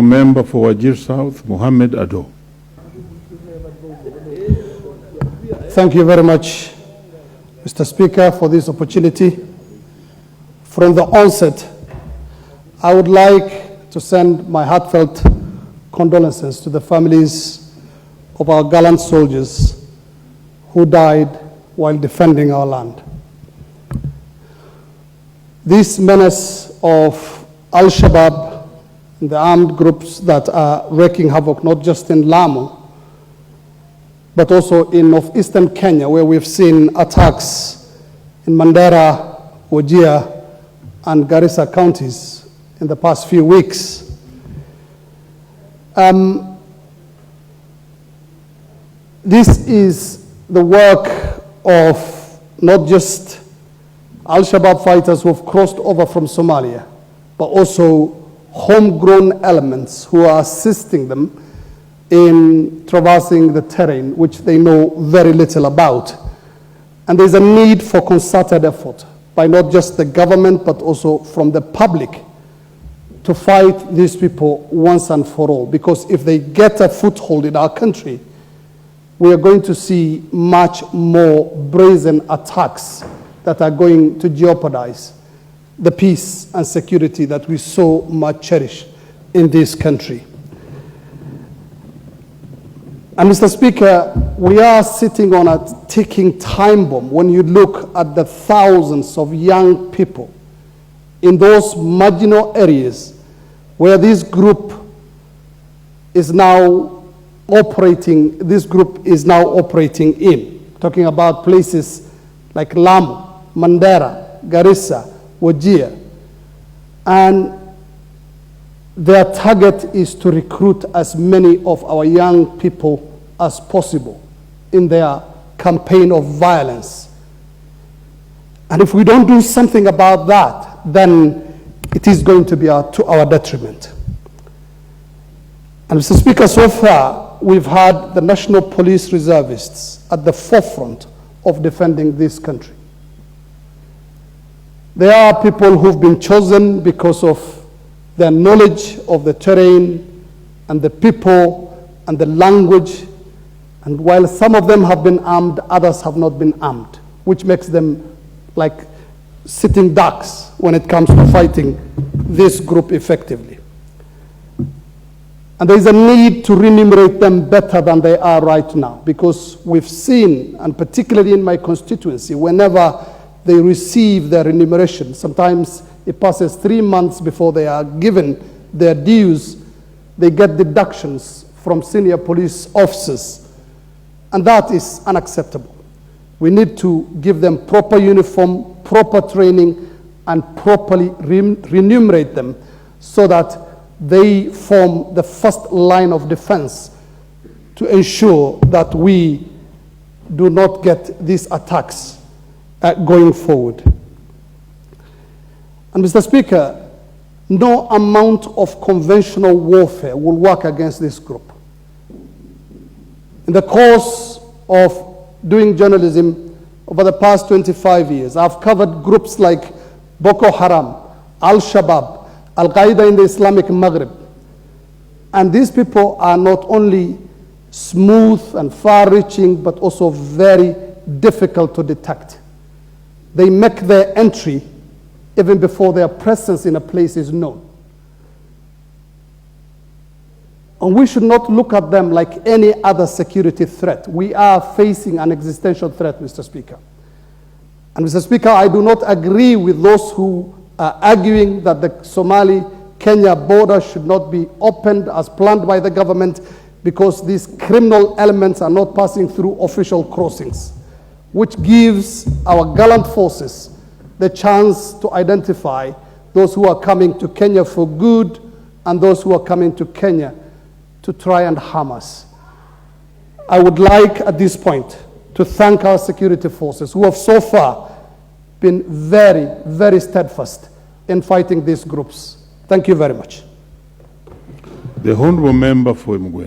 Member for Wajir South, Mohammed Adow. Thank you very much, Mr. Speaker, for this opportunity. From the onset, I would like to send my heartfelt condolences to the families of our gallant soldiers who died while defending our land. This menace of Al-Shabaab, the armed groups that are wreaking havoc not just in Lamu, but also in northeastern Kenya, where we've seen attacks in Mandera, Wajir, and Garissa counties in the past few weeks. This is the work of not just Al-Shabaab fighters who have crossed over from Somalia, but also homegrown elements who are assisting them in traversing the terrain, which they know very little about. And there's a need for concerted effort by not just the government, but also from the public to fight these people once and for all. Because if they get a foothold in our country, we are going to see much more brazen attacks that are going to jeopardize the peace and security that we so much cherish in this country. And Mr. Speaker, we are sitting on a ticking time bomb when you look at the thousands of young people in those marginal areas where this group is now operating in. Talking about places like Lamu, Mandera, Garissa, Wajir. And their target is to recruit as many of our young people as possible in their campaign of violence. And if we don't do something about that, then it is going to be to our detriment. And Mr. Speaker, so far, we've had the National Police Reservists at the forefront of defending this country. There are people who've been chosen because of their knowledge of the terrain and the people and the language. And while some of them have been armed, others have not been armed, which makes them like sitting ducks when it comes to fighting this group effectively. And there is a need to remunerate them better than they are right now, because we've seen, and particularly in my constituency, whenever they receive their remuneration, sometimes it passes 3 months before they are given their dues, they get deductions from senior police officers. And that is unacceptable. We need to give them proper uniform, proper training, and properly remunerate them so that they form the first line of defense to ensure that we do not get these attacks going forward. And Mr. Speaker, no amount of conventional warfare will work against this group. In the course of doing journalism over the past 25 years, I've covered groups like Boko Haram, Al-Shabaab, Al-Qaeda in the Islamic Maghreb. And these people are not only smooth and far-reaching, but also very difficult to detect. They make their entry even before their presence in a place is known. And we should not look at them like any other security threat. We are facing an existential threat, Mr. Speaker. And Mr. Speaker, I do not agree with those who are arguing that the Somali-Kenya border should not be opened as planned by the government because these criminal elements are not passing through official crossings, which gives our gallant forces the chance to identify those who are coming to Kenya for good and those who are coming to Kenya to try and harm us. I would like at this point to thank our security forces who have so far been very, very steadfast in fighting these groups. Thank you very much. The Honourable Member for Mugwe.